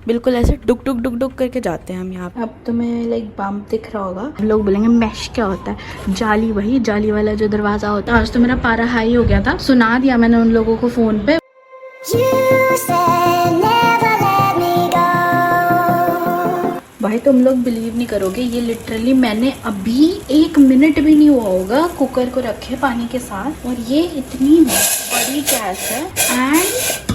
बिल्कुल ऐसे डुक डुक डुक डुक करके जाते हैं हम यहाँ पे। अब तुम्हें लाइक बम्प दिख रहा होगा। लोग बोलेंगे मैश क्या होता है? जाली, वही जाली वाला जो दरवाजा होता है। आज तो मेरा पारा हाई हो गया था, सुना दिया मैंने उन लोगों को फोन पे। भाई तुम लोग बिलीव नहीं करोगे, ये लिटरली मैंने अभी 1 मिनट भी नहीं हुआ होगा कुकर को रखे पानी के साथ, और ये इतनी बड़ी गैस है एंड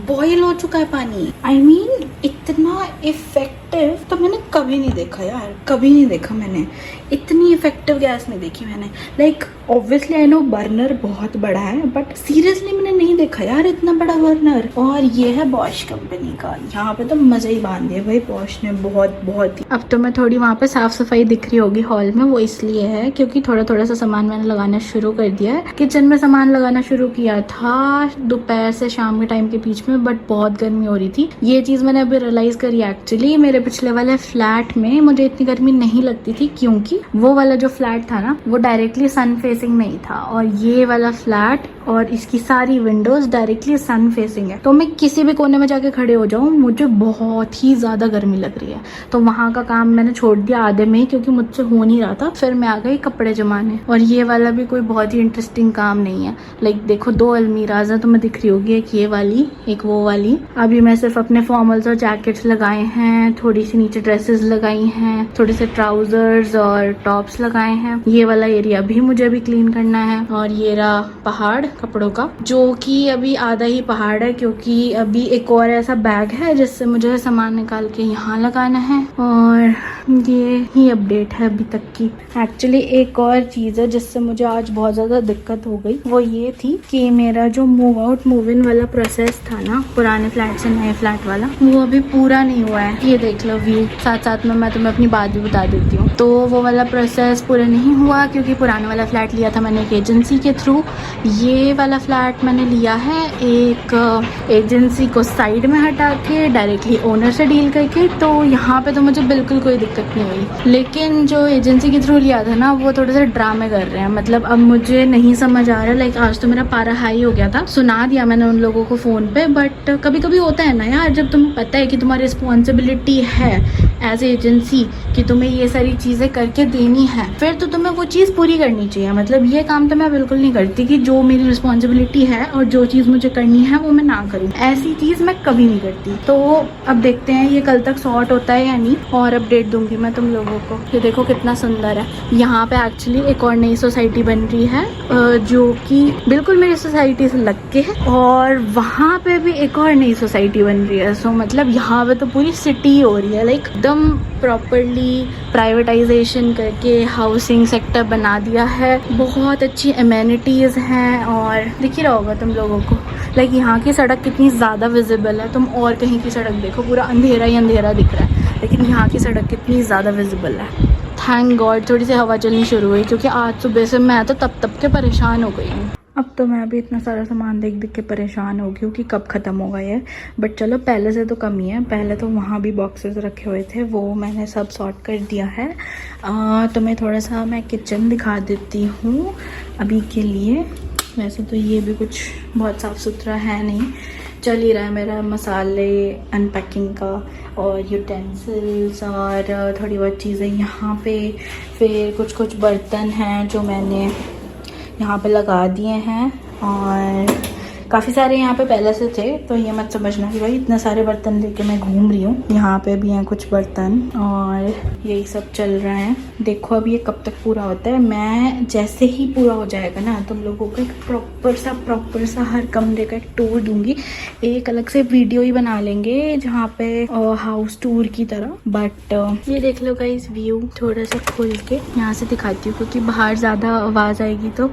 बॉईल हो चुका है पानी। I mean, इतना इफेक्टिव तो मैंने कभी नहीं देखा यार, कभी नहीं देखा मैंने। इतनी इफेक्टिव गैस नहीं देखी मैंने। Like obviously I know burner बहुत बड़ा है, बट सीरियसली मैंने नहीं देखा यार इतना बड़ा बर्नर। और ये है बॉश कंपनी का। यहाँ पे तो मजा ही बांध दिया भाई बॉश ने, बहुत ही। अब तो मैं थोड़ी वहाँ पे साफ सफाई दिख रही होगी हॉल में, वो इसलिए है क्योंकि थोड़ा थोड़ा सा सामान मैंने लगाना शुरू कर दिया है। किचन में सामान लगाना शुरू किया था दोपहर से शाम के टाइम के बीच में, बट बहुत गर्मी हो रही थी। ये चीज मैंने अभी रियलाइज करी एक्चुअली। मेरे पिछले वाले फ्लैट में मुझे इतनी गर्मी नहीं लगती थी, क्योंकि वो वाला जो फ्लैट था ना वो डायरेक्टली सन फेसिंग नहीं था, और ये वाला फ्लैट और इसकी सारी विंडोज डायरेक्टली सन फेसिंग है। तो मैं किसी भी कोने में जाके खड़े हो जाऊं, मुझे बहुत ही ज्यादा गर्मी लग रही है। तो वहां का काम मैंने छोड़ दिया आधे में ही, क्योंकि मुझसे हो नहीं रहा था। फिर मैं आ गई कपड़े जमाने, और ये वाला भी कोई बहुत ही इंटरेस्टिंग काम नहीं है। लाइक देखो 2 अलमीराज है, तुम्हें दिख रही होगी, एक ये वाली एक वो वाली। अभी मैं सिर्फ अपने फॉर्मल्स और जैकेट्स लगाए हैं, थोड़ी सी नीचे ड्रेसेस लगाई हैं, थोड़े से ट्राउजर्स और टॉप्स लगाए हैं। ये वाला एरिया भी मुझे अभी क्लीन करना है। और ये रहा पहाड़ कपड़ों का, जो कि अभी आधा ही पहाड़ है, क्योंकि अभी एक और ऐसा बैग है जिससे मुझे सामान निकाल के यहाँ लगाना है। और ये ही अपडेट है अभी तक की। एक्चुअली एक और चीज है जिससे मुझे आज बहुत ज्यादा दिक्कत हो गई, वो ये थी कि मेरा जो मूव आउट मूव इन वाला प्रोसेस था ना, पुराने फ्लैट से नए फ्लैट वाला, वो अभी पूरा नहीं हुआ है। ये देख लो व्यू, साथ साथ में मैं तुम्हें अपनी बात भी बता देती हूँ। तो वो वाला प्रोसेस पूरा नहीं हुआ, क्योंकि पुराने वाला फ्लैट लिया था मैंने एक एजेंसी के थ्रू। ये वाला फ्लैट मैंने लिया है एक एजेंसी को साइड में हटा के डायरेक्टली ओनर से डील करके। तो यहाँ पे तो मुझे बिल्कुल कोई दिक्कत नहीं हुई। लेकिन जो एजेंसी के थ्रू लिया था ना, वो थोड़े से ड्रामे कर रहे हैं। मतलब अब मुझे नहीं समझ आ रहा। लाइक आज तो मेरा पारा हाई हो गया था, सुना दिया मैंने उन लोगों को फोन पे। बट कभी कभी होता है ना यार, जब तुम्हें पता है कि तुम्हारी रिस्पॉन्सिबिलिटी है एज एजेंसी कि तुम्हें ये सारी चीजें करके देनी है, फिर तो तुम्हें वो चीज पूरी करनी चाहिए। मतलब ये काम तो मैं बिल्कुल नहीं करती कि जो मेरी रिस्पॉन्सिबिलिटी है और जो चीज मुझे करनी है वो मैं ना करूँ, ऐसी चीज मैं कभी नहीं करती। तो अब देखते हैं ये कल तक सॉर्ट होता है या नहीं, और अपडेट दूंगी मैं तुम लोगों को। ये देखो कितना सुंदर है। यहाँ पे एक्चुअली एक और नई सोसाइटी बन रही है, जो कि बिल्कुल मेरी सोसाइटी से लग के है, और वहाँ पे भी एक और नई सोसाइटी बन रही है। सो मतलब यहाँ पे तो पूरी सिटी हो रही है, लाइक एकदम प्रॉपर्ली प्राइवेटाइजेशन करके हाउसिंग सेक्टर बना दिया है। बहुत अच्छी एमेनिटीज हैं, और दिख ही रहा होगा तुम लोगों को। लाइक यहाँ की सड़क कितनी ज़्यादा विजिबल है। तुम और कहीं की सड़क देखो, पूरा अंधेरा ही अंधेरा दिख रहा है, लेकिन यहाँ की सड़क कितनी ज़्यादा विजिबल है। थैंक गॉड थोड़ी सी हवा चलनी शुरू हुई, क्योंकि आज सुबह से मैं तो तप के परेशान हो गई हूँ। अब तो मैं अभी इतना सारा सामान देख देख के परेशान हो गई हूँ कि कब ख़त्म होगा ये। बट चलो पहले से तो कम ही है। पहले तो वहाँ भी बॉक्सेस रखे हुए थे, वो मैंने सब सॉर्ट कर दिया है। तो मैं थोड़ा सा मैं किचन दिखा देती हूँ अभी के लिए। वैसे तो ये भी कुछ बहुत साफ़ सुथरा है नहीं, चल ही रहा है मेरा मसाले अनपैकिंग का और यूटेंसिल्स और थोड़ी बहुत चीज़ें यहाँ पे। फिर कुछ बर्तन हैं जो मैंने यहाँ पे लगा दिए हैं, और काफ़ी सारे यहाँ पे पहले से थे। तो ये मत समझना कि भाई इतने सारे बर्तन लेके मैं घूम रही हूँ। यहाँ पे भी हैं कुछ बर्तन, और यही सब चल रहा है। देखो अब ये कब तक पूरा होता है। मैं जैसे ही पूरा हो जाएगा ना, तुम लोगों को एक प्रॉपर सा हर कमरे का एक टूर दूंगी। एक अलग से वीडियो ही बना लेंगे जहाँ पे हाउस टूर की तरह। बट ये देख लो गाइस व्यू थोड़ा सा खोल के यहाँ से दिखाती हूँ, क्योंकि बाहर ज़्यादा आवाज़ आएगी तो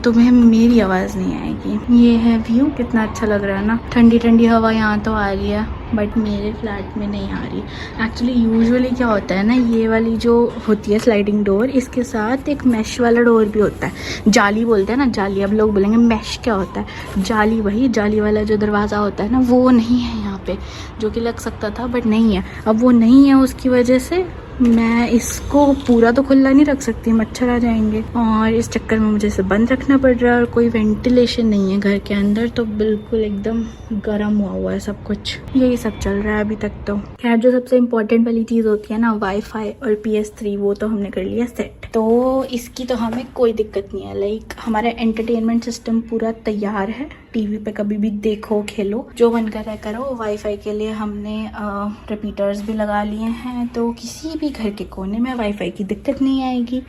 तुम्हें मेरी आवाज़ नहीं आएगी। ये है व्यू, कितना अच्छा लग रहा है ना। ठंडी ठंडी हवा यहाँ तो आ रही है, बट मेरे फ्लैट में नहीं आ रही। एक्चुअली यूजुअली क्या होता है ना, ये वाली जो होती है स्लाइडिंग डोर, इसके साथ एक मैश वाला डोर भी होता है। जाली बोलते हैं ना, जाली। अब लोग बोलेंगे मैश क्या होता है? जाली, वही जाली वाला जो दरवाज़ा होता है ना, वो नहीं है यहाँ पे, जो कि लग सकता था बट नहीं है। अब वो नहीं है, उसकी वजह से मैं इसको पूरा तो खुला नहीं रख सकती, मच्छर आ जाएंगे, और इस चक्कर में मुझे इसे बंद रखना पड़ रहा है। और कोई वेंटिलेशन नहीं है घर के अंदर, तो बिल्कुल एकदम गर्म हुआ है सब कुछ। यही सब चल रहा है अभी तक तो। खैर, जो सबसे इम्पोर्टेंट वाली चीज़ होती है ना, वाईफाई और PS3, वो तो हमने कर लिया सेट, तो इसकी तो हमें कोई दिक्कत नहीं है। लाइक हमारा एंटरटेनमेंट सिस्टम पूरा तैयार है, टीवी पे कभी भी देखो खेलो, जो मन कर रहा है करो। वाईफाई के लिए हमने रिपीटर्स भी लगा लिए हैं, तो किसी भी घर के कोने में वाईफाई की दिक्कत नहीं आएगी।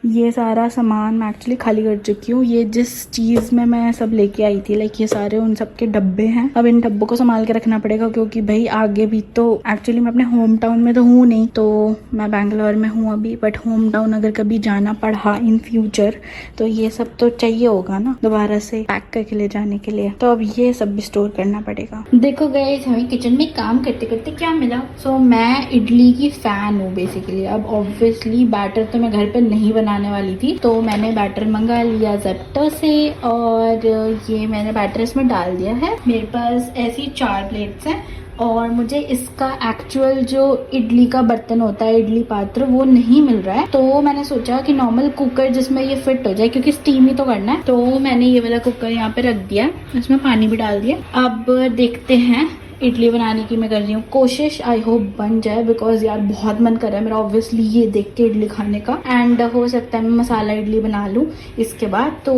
ये सारा सामान मैं एक्चुअली खाली कर चुकी हूँ। ये जिस चीज़ में मैं सब लेके आई थी, लाइक ये सारे उन सब के डब्बे हैं। अब इन डब्बों को संभाल के रखना पड़ेगा, क्योंकि भाई आगे भी तो, एक्चुअली मैं अपने होम टाउन में तो हूँ नहीं, तो मैं बैंगलोर में हूँ अभी, बट होम टाउन अगर कभी जाना पड़ा इन फ्यूचर, तो ये सब तो चाहिए होगा ना दोबारा से पैक करके ले जाने के लिए, तो अब ये सब भी स्टोर करना पड़ेगा। देखो गाइस, हमें किचन में काम करते करते क्या मिला। सो मैं इडली की फैन हूँ बेसिकली। अब ऑब्वियसली बैटर तो मैं घर पे नहीं बनाने वाली थी, तो मैंने बैटर मंगा लिया जेप्टो से, और ये मैंने बैटर इसमें डाल दिया है। मेरे पास ऐसी 4 प्लेट्स हैं, और मुझे इसका एक्चुअल जो इडली का बर्तन होता है, इडली पात्र, वो नहीं मिल रहा है। तो मैंने सोचा कि नॉर्मल कुकर जिसमें ये फिट हो जाए, क्योंकि स्टीम ही तो करना है, तो मैंने ये वाला कुकर यहाँ पे रख दिया, इसमें पानी भी डाल दिया। अब देखते हैं, इडली बनाने की मैं कर रही हूँ कोशिश, आई होप बन जाए, बिकॉज यार बहुत मन कर रहा है मेरा ऑब्वियसली ये देख के इडली खाने का। एंड हो सकता है मैं मसाला इडली बना लूँ इसके बाद, तो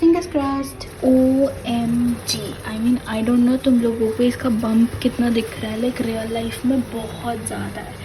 fingers crossed. OMG, I mean I don't know तुम लोगों को इसका बम्प कितना दिख रहा है, लाइक रियल लाइफ में बहुत ज़्यादा है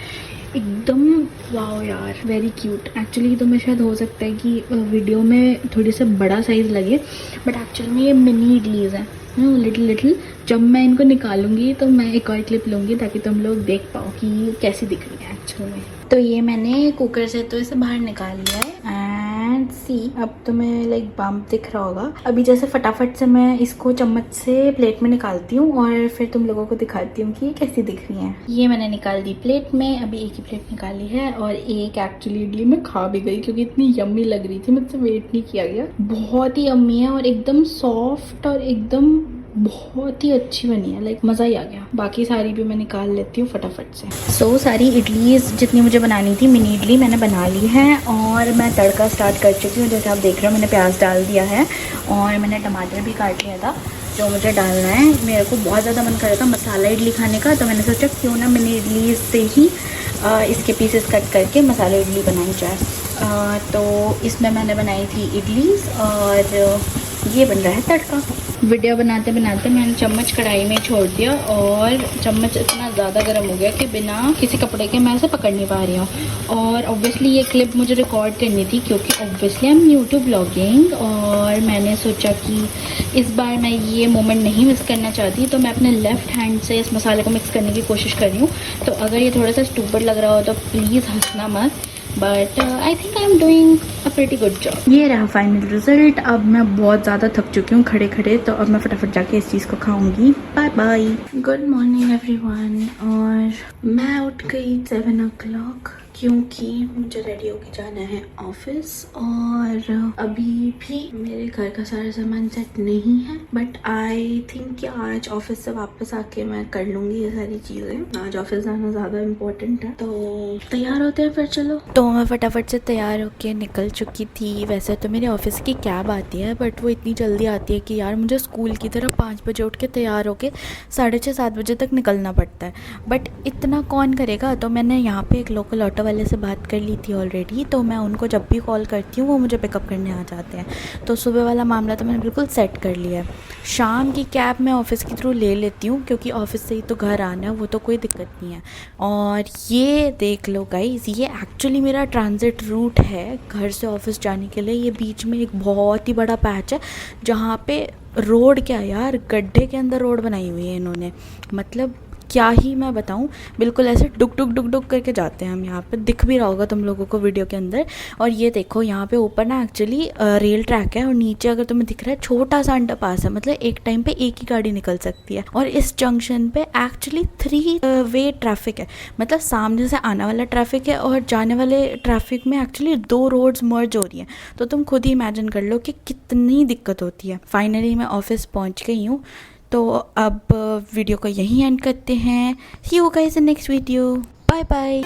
एकदम। वाओ यार, वेरी क्यूट। एक्चुअली तो मैं शायद हो सकता है कि वीडियो में थोड़ी सा बड़ा साइज़ लगे, बट एक्चुअली में ये मिनी इडलीज हैं, लिटिल। जब मैं इनको निकालूंगी तो मैं एक और क्लिप लूँगी, ताकि तुम लोग देख पाओ कि कैसी दिख रही है एक्चुअल में। तो ये मैंने कुकर से तो इसे बाहर निकाल लिया है, एंड सी, अब तुम्हें लाइक बम्प दिख रहा होगा। अभी जैसे फटाफट से मैं इसको चम्मच से प्लेट में निकालती हूँ, और फिर तुम लोगों को दिखाती हूँ कि कैसी दिख रही है। ये मैंने निकाल दी प्लेट में, अभी एक ही प्लेट निकाली है, और एक एक्चुअली इडली में खा भी गई, क्योंकि इतनी यम्मी लग रही थी, मुझसे वेट नहीं किया गया। बहुत ही यम्मी है, और एकदम सॉफ्ट, और एकदम बहुत ही अच्छी बनी है, लाइक मज़ा ही आ गया। बाकी सारी भी मैं निकाल लेती हूँ फटाफट से। सो सारी इडलीज जितनी मुझे बनानी थी, मिनी इडली मैंने बना ली है, और मैं तड़का स्टार्ट कर चुकी हूँ। जैसे आप देख रहे हो, मैंने प्याज डाल दिया है, और मैंने टमाटर भी काट लिया था जो मुझे डालना है। मेरे को बहुत ज़्यादा मन कर रहा था मसाला इडली खाने का, तो मैंने सोचा क्यों ना मिनी इडली से ही इसके पीसेस कट करके मसाला इडली बनाई जाए। तो इसमें मैंने बनाई थी इडलीज, और ये बन रहा है तड़का। वीडियो बनाते बनाते मैंने चम्मच कढ़ाई में छोड़ दिया, और चम्मच इतना ज़्यादा गर्म हो गया कि बिना किसी कपड़े के मैं इसे पकड़ नहीं पा रही हूँ। और ऑब्वियसली ये क्लिप मुझे रिकॉर्ड करनी थी, क्योंकि obviously I am new to blogging, और मैंने सोचा कि इस बार मैं ये मोमेंट नहीं मिस करना चाहती, तो मैं अपने लेफ़्ट हैंड से इस मसाले को मिक्स करने की कोशिश कर रही हूँ। तो अगर ये थोड़ा सा स्टूपिड लग रहा हो तो प्लीज़ हंसना मत, but I think I am doing a pretty good job. ये रहा फाइनल रिजल्ट। अब मैं बहुत ज़्यादा थक चुकी हूँ खड़े खड़े, तो अब मैं फटाफट जाके इस चीज़ को खाऊंगी। Bye bye, good morning everyone. और मैं उठ गई 7 o'clock, क्योंकि मुझे रेडी होके जाना है ऑफिस, और अभी भी मेरे घर का सारा सामान सेट नहीं है, बट आई थिंक कि आज ऑफिस से वापस आके मैं कर लूँगी ये सारी चीज़ें। आज ऑफिस जाना ज़्यादा इम्पोर्टेंट है, तो तैयार होते हैं फिर, चलो। तो मैं फटाफट से तैयार होके निकल चुकी थी। वैसे तो मेरे ऑफिस की कैब आती है, बट वो इतनी जल्दी आती है कि यार मुझे स्कूल की तरह 5 बजे उठ के तैयार होके 6:30-7 बजे तक निकलना पड़ता है, बट इतना कौन करेगा। तो मैंने यहाँ पे एक लोकल ऑटो वाले से बात कर ली थी ऑलरेडी, तो मैं उनको जब भी कॉल करती हूँ वो मुझे पिकअप करने आ जाते हैं। तो सुबह वाला मामला तो मैंने बिल्कुल सेट कर लिया है। शाम की कैब मैं ऑफिस के थ्रू ले लेती हूँ, क्योंकि ऑफिस से ही तो घर आना है, वो तो कोई दिक्कत नहीं है। और ये देख लो गाइस, ये एक्चुअली मेरा ट्रांजिट रूट है घर से ऑफिस जाने के लिए। ये बीच में एक बहुत ही बड़ा पैच है, जहाँ पे रोड क्या यार, गड्ढे के अंदर रोड बनाई हुई है इन्होंने, मतलब क्या ही मैं बताऊं, बिल्कुल ऐसे डुक डुक डुक डुक करके जाते हैं हम। यहाँ पे दिख भी रहा होगा तुम लोगों को वीडियो के अंदर। और ये देखो, यहाँ पे ऊपर ना एक्चुअली रेल ट्रैक है, और नीचे अगर तुम्हें दिख रहा है छोटा सा अंडरपास है, मतलब एक टाइम पे एक ही गाड़ी निकल सकती है। और इस जंक्शन पे एक्चुअली 3 वे ट्रैफिक है, मतलब सामने से आने वाला ट्रैफिक है, और जाने वाले ट्रैफिक में एक्चुअली 2 रोड्स मर्ज हो रही हैं। तो तुम खुद ही इमेजिन कर लो कि कितनी दिक्कत होती है। फाइनली मैं ऑफिस पहुँच गई हूँ, तो अब वीडियो को यहीं एंड करते हैं। See you guys in next video. Bye bye.